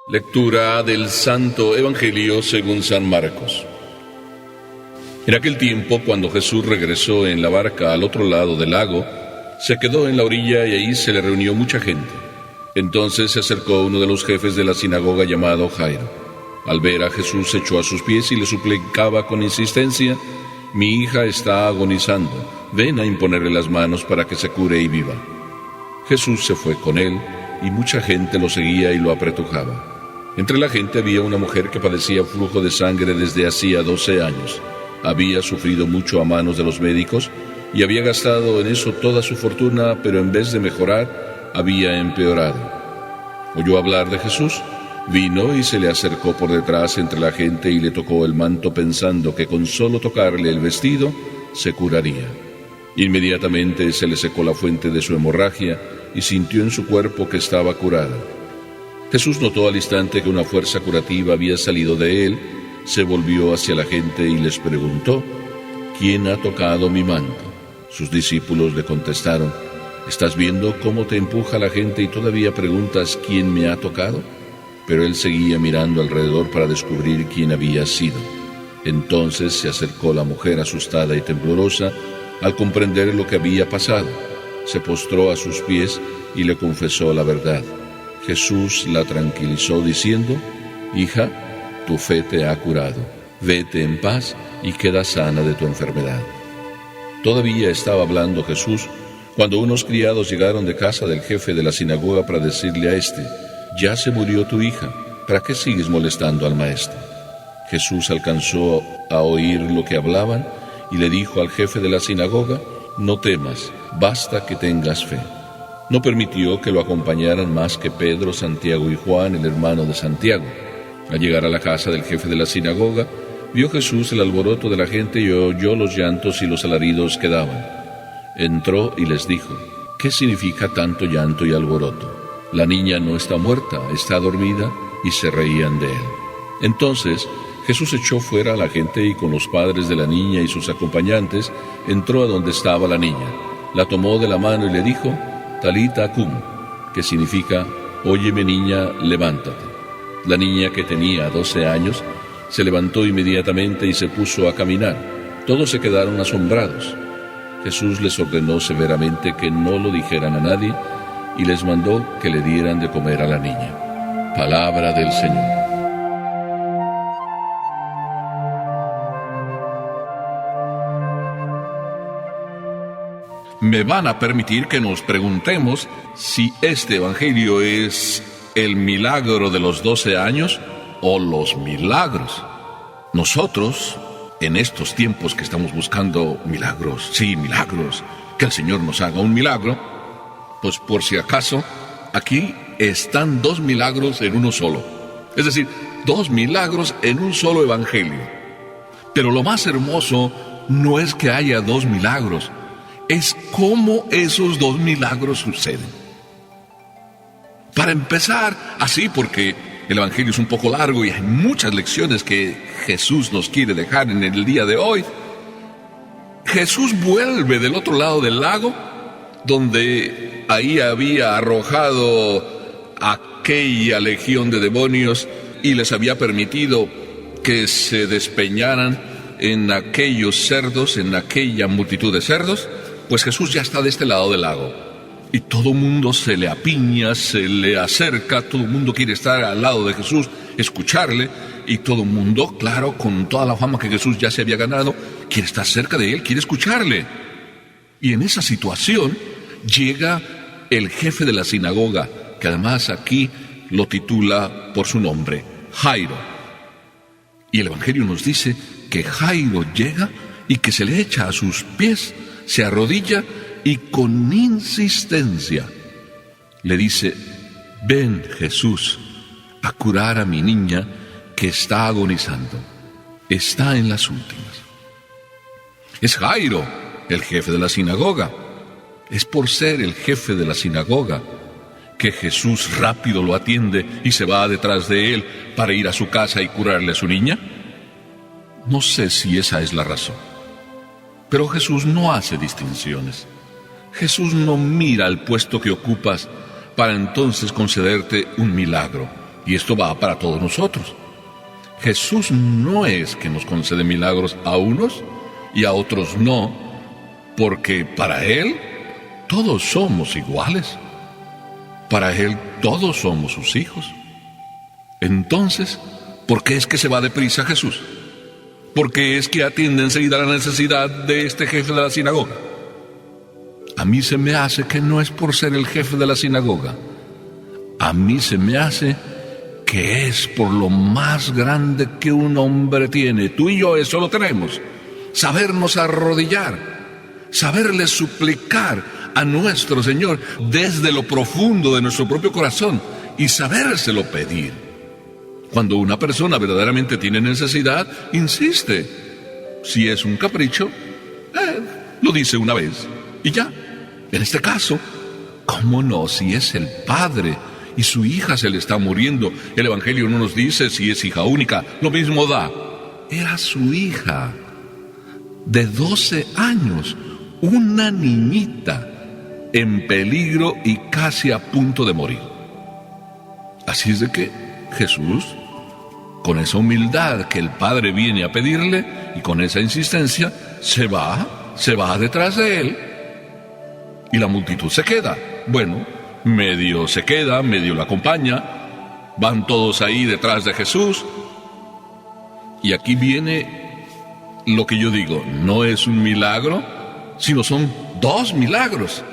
Lectura del Santo Evangelio según San Marcos. En aquel tiempo, cuando Jesús regresó en la barca al otro lado del lago, se quedó en la orilla y ahí se le reunió mucha gente. Entonces se acercó uno de los jefes de la sinagoga llamado Jairo. Al ver a Jesús se echó a sus pies y le suplicaba con insistencia: «Mi hija está agonizando, ven a imponerle las manos para que se cure y viva». Jesús se fue con él y mucha gente lo seguía y lo apretujaba. Entre la gente había una mujer que padecía flujo de sangre desde hacía 12 años. Había sufrido mucho a manos de los médicos y había gastado en eso toda su fortuna, pero en vez de mejorar, había empeorado. Oyó hablar de Jesús, vino y se le acercó por detrás entre la gente y le tocó el manto pensando que con solo tocarle el vestido se curaría. Inmediatamente se le secó la fuente de su hemorragia y sintió en su cuerpo que estaba curada. Jesús notó al instante que una fuerza curativa había salido de él, se volvió hacia la gente y les preguntó: «¿Quién ha tocado mi manto?». Sus discípulos le contestaron: «¿Estás viendo cómo te empuja la gente y todavía preguntas quién me ha tocado?». Pero él seguía mirando alrededor para descubrir quién había sido. Entonces se acercó la mujer asustada y temblorosa al comprender lo que había pasado. Se postró a sus pies y le confesó la verdad. Jesús la tranquilizó diciendo: «Hija, tu fe te ha curado. Vete en paz y queda sana de tu enfermedad». Todavía estaba hablando Jesús cuando unos criados llegaron de casa del jefe de la sinagoga para decirle a éste: «Ya se murió tu hija, ¿para qué sigues molestando al maestro?». Jesús alcanzó a oír lo que hablaban y le dijo al jefe de la sinagoga: «No temas, basta que tengas fe». No permitió que lo acompañaran más que Pedro, Santiago y Juan, el hermano de Santiago. Al llegar a la casa del jefe de la sinagoga, vio Jesús el alboroto de la gente y oyó los llantos y los alaridos que daban. Entró y les dijo: «¿Qué significa tanto llanto y alboroto? La niña no está muerta, está dormida», y se reían de él. Entonces Jesús echó fuera a la gente y con los padres de la niña y sus acompañantes entró a donde estaba la niña. La tomó de la mano y le dijo: «Talita cum», que significa: «Óyeme niña, levántate». La niña, que tenía 12 años, se levantó inmediatamente y se puso a caminar. Todos se quedaron asombrados. Jesús les ordenó severamente que no lo dijeran a nadie y les mandó que le dieran de comer a la niña. Palabra del Señor. Me van a permitir que nos preguntemos si este evangelio es el milagro de los 12 años o los milagros. Nosotros, en estos tiempos que estamos buscando milagros, sí, milagros, que el Señor nos haga un milagro, pues por si acaso, aquí están 2 milagros en uno solo. Es decir, 2 milagros en un solo evangelio. Pero lo más hermoso no es que haya 2 milagros, es cómo esos 2 milagros suceden. Para empezar, así, porque el evangelio es un poco largo y hay muchas lecciones que Jesús nos quiere dejar en el día de hoy. Jesús vuelve del otro lado del lago, donde ahí había arrojado aquella legión de demonios y les había permitido que se despeñaran en aquellos cerdos, en aquella multitud de cerdos. Pues Jesús ya está de este lado del lago y todo el mundo se le apiña, se le acerca, todo el mundo quiere estar al lado de Jesús, escucharle, y todo el mundo, claro, con toda la fama que Jesús ya se había ganado, quiere estar cerca de él, quiere escucharle. Y en esa situación llega el jefe de la sinagoga, que además aquí lo titula por su nombre, Jairo. Y el evangelio nos dice que Jairo llega y que se le echa a sus pies, se arrodilla y con insistencia le dice: «Ven, Jesús, a curar a mi niña que está agonizando, está en las últimas». Es Jairo, el jefe de la sinagoga. Es por ser el jefe de la sinagoga que Jesús rápido lo atiende y se va detrás de él para ir a su casa y curarle a su niña. No sé si esa es la razón. Pero Jesús no hace distinciones. Jesús no mira el puesto que ocupas para entonces concederte un milagro Y esto va para todos nosotros. Jesús no es que nos concede milagros a unos y a otros no, porque para Él todos somos iguales. Para Él todos somos sus hijos. Entonces, ¿por qué es que se va deprisa Jesús? ¿Por qué es que atiende enseguida la necesidad de este jefe de la sinagoga? A mí se me hace que no es por ser el jefe de la sinagoga. A mí se me hace que es por lo más grande que un hombre tiene. Tú y yo eso lo tenemos. Sabernos arrodillar, saberle suplicar a nuestro Señor desde lo profundo de nuestro propio corazón y sabérselo pedir. Cuando una persona verdaderamente tiene necesidad, insiste. Si es un capricho, lo dice una vez y ya. En este caso, ¿cómo no? Si es el padre y su hija se le está muriendo, el Evangelio no nos dice si es hija única, lo mismo da. Era su hija de 12 años, una niñita en peligro y casi a punto de morir. Así es de que Jesús, con esa humildad que el Padre viene a pedirle y con esa insistencia, se va detrás de él y la multitud se queda. Bueno, medio se queda, medio la acompaña, van todos ahí detrás de Jesús. Y aquí viene lo que yo digo, no es un milagro, sino son dos milagros.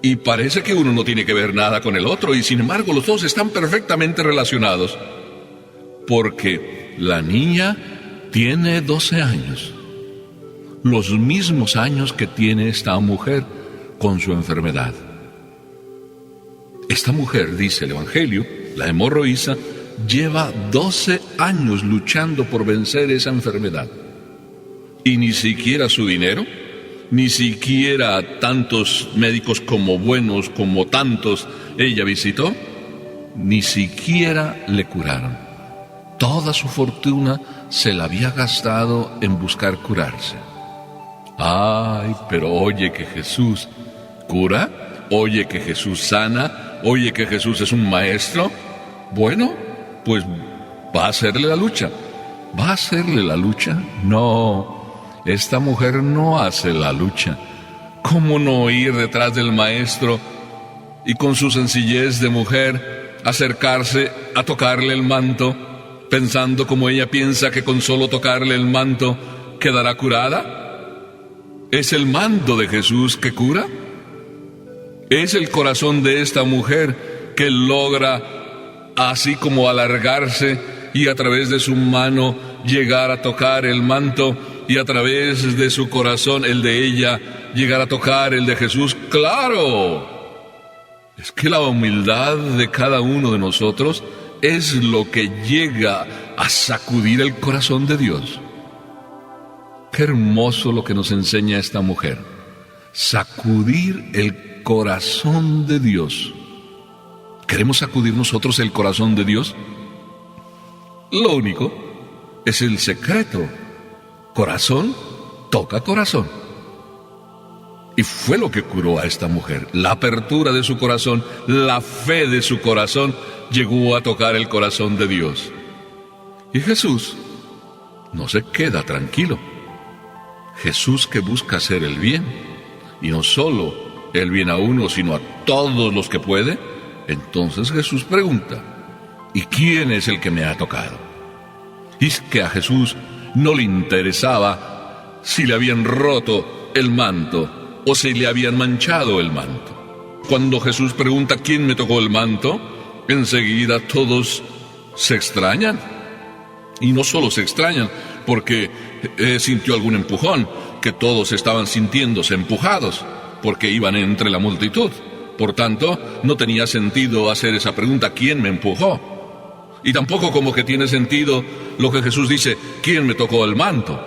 Y parece que uno no tiene que ver nada con el otro, y sin embargo los dos están perfectamente relacionados. Porque la niña tiene 12 años, los mismos años que tiene esta mujer con su enfermedad. Esta mujer, dice el Evangelio, la hemorroísa, lleva 12 años luchando por vencer esa enfermedad. Y ni siquiera su dinero, ni siquiera tantos médicos como buenos, como tantos ella visitó, ni siquiera le curaron. Toda su fortuna se la había gastado en buscar curarse. Ay, pero oye que Jesús cura, oye que Jesús sana, oye que Jesús es un maestro. Bueno, pues va a hacerle la lucha. ¿Va a hacerle la lucha? No, esta mujer no hace la lucha. ¿Cómo no ir detrás del maestro y con su sencillez de mujer acercarse a tocarle el manto, pensando como ella piensa que con solo tocarle el manto quedará curada? ¿Es el manto de Jesús que cura? ¿Es el corazón de esta mujer que logra así como alargarse y a través de su mano llegar a tocar el manto y a través de su corazón, el de ella, llegar a tocar el de Jesús? ¡Claro! Es que la humildad de cada uno de nosotros es lo que llega a sacudir el corazón de Dios. Qué hermoso lo que nos enseña esta mujer. Sacudir el corazón de Dios. ¿Queremos sacudir nosotros el corazón de Dios? Lo único es el secreto. Corazón toca corazón. Y fue lo que curó a esta mujer. La apertura de su corazón, la fe de su corazón, llegó a tocar el corazón de Dios. Y Jesús no se queda tranquilo. Jesús que busca hacer el bien, y no solo el bien a uno, sino a todos los que puede. Entonces Jesús pregunta, ¿y quién es el que me ha tocado? Y es que a Jesús no le interesaba si le habían roto el manto o si le habían manchado el manto. Cuando Jesús pregunta quién me tocó el manto, enseguida todos se extrañan. Y no solo se extrañan porque sintió algún empujón, que todos estaban sintiéndose empujados porque iban entre la multitud. Por tanto, no tenía sentido hacer esa pregunta, ¿quién me empujó? Y tampoco como que tiene sentido lo que Jesús dice, ¿quién me tocó el manto?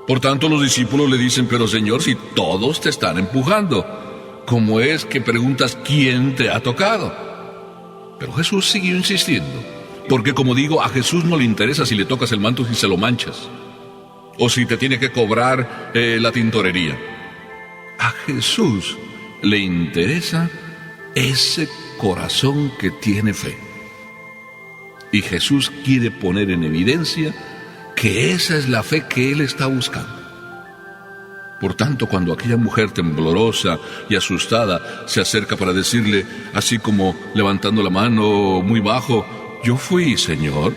Por tanto, los discípulos le dicen, pero Señor, si todos te están empujando, ¿cómo es que preguntas quién te ha tocado? Pero Jesús siguió insistiendo, porque como digo, a Jesús no le interesa si le tocas el manto, si se lo manchas, o si te tiene que cobrar la tintorería. A Jesús le interesa ese corazón que tiene fe. Y Jesús quiere poner en evidencia que esa es la fe que Él está buscando. Por tanto, cuando aquella mujer temblorosa y asustada se acerca para decirle, así como levantando la mano muy bajo, yo fui, Señor,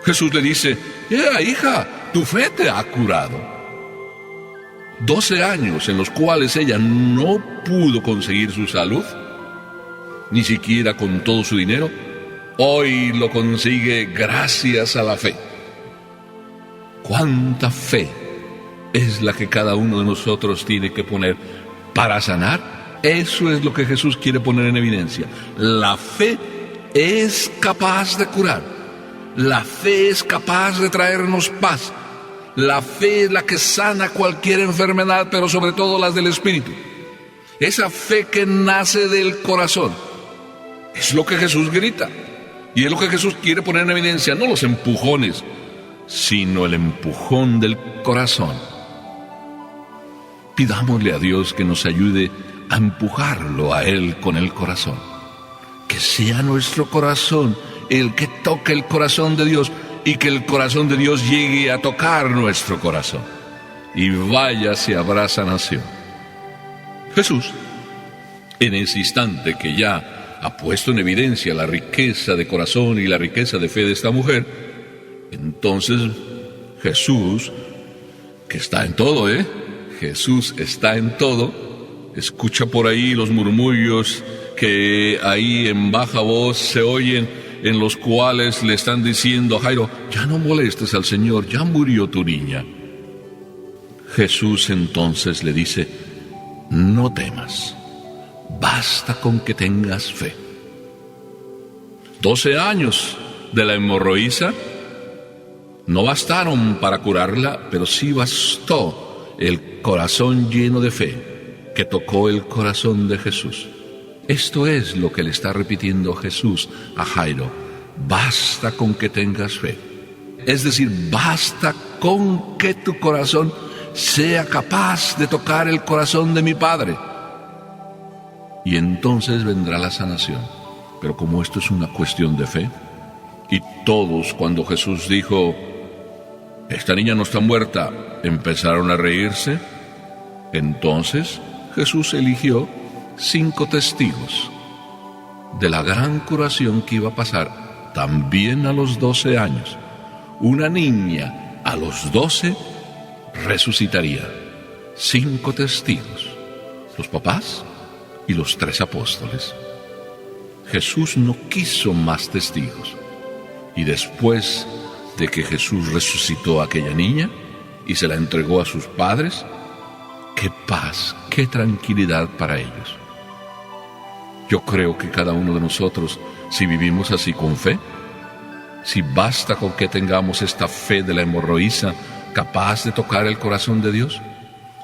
Jesús le dice, hija, tu fe te ha curado. 12 años en los cuales ella no pudo conseguir su salud, ni siquiera con todo su dinero, hoy lo consigue gracias a la fe. ¿Cuánta fe es la que cada uno de nosotros tiene que poner para sanar? Eso es lo que Jesús quiere poner en evidencia. La fe es capaz de curar. La fe es capaz de traernos paz. La fe es la que sana cualquier enfermedad, pero sobre todo las del espíritu. Esa fe que nace del corazón. Es lo que Jesús grita. Y es lo que Jesús quiere poner en evidencia, no los empujones, sino el empujón del corazón. Pidámosle a Dios que nos ayude a empujarlo a Él con el corazón. Que sea nuestro corazón el que toque el corazón de Dios y que el corazón de Dios llegue a tocar nuestro corazón. Y vaya si habrá sanación. Jesús, en ese instante que ya ha puesto en evidencia la riqueza de corazón y la riqueza de fe de esta mujer, entonces Jesús, que está en todo, Jesús está en todo, escucha por ahí los murmullos que ahí en baja voz se oyen, en los cuales le están diciendo a Jairo, ya no molestes al Señor, ya murió tu niña. Jesús entonces le dice, no temas. Basta con que tengas fe. 12 años de la hemorroísa no bastaron para curarla, pero sí bastó el corazón lleno de fe que tocó el corazón de Jesús. Esto es lo que le está repitiendo Jesús a Jairo. Basta con que tengas fe. Es decir, basta con que tu corazón sea capaz de tocar el corazón de mi Padre. Y entonces vendrá la sanación. Pero como esto es una cuestión de fe, y todos cuando Jesús dijo, esta niña no está muerta, empezaron a reírse, entonces Jesús eligió 5 testigos de la gran curación que iba a pasar también a los 12 años. Una niña a los 12 resucitaría. 5 testigos, los papás y los 3 apóstoles. Jesús no quiso más testigos. Y después de que Jesús resucitó a aquella niña y se la entregó a sus padres, qué paz, qué tranquilidad para ellos. Yo creo que cada uno de nosotros, si vivimos así con fe, si basta con que tengamos esta fe de la hemorroísa capaz de tocar el corazón de Dios,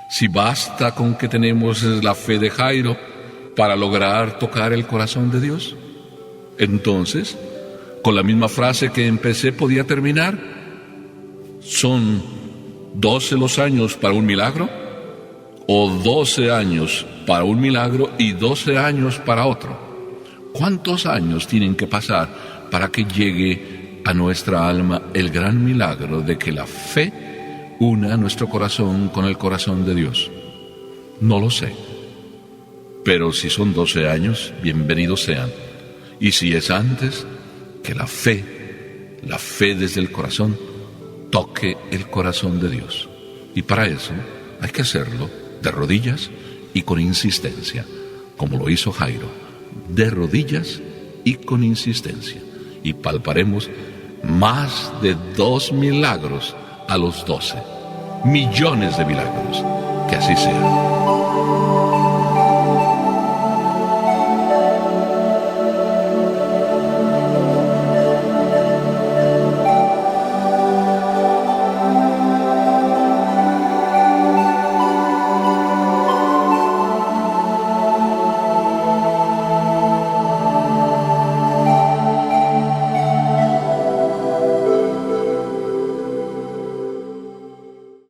si basta con que tenemos la fe de Jairo para lograr tocar el corazón de Dios, entonces, con la misma frase que empecé podía terminar. ¿Son 12 los años para un milagro? ¿O 12 años para un milagro y 12 años para otro? ¿Cuántos años tienen que pasar para que llegue a nuestra alma el gran milagro de que la fe una nuestro corazón con el corazón de Dios? No lo sé. Pero si son 12 años, bienvenidos sean. Y si es antes, que la fe desde el corazón, toque el corazón de Dios. Y para eso hay que hacerlo de rodillas y con insistencia, como lo hizo Jairo, de rodillas y con insistencia. Y palparemos más de 2 milagros a los 12, millones de milagros. Que así sea.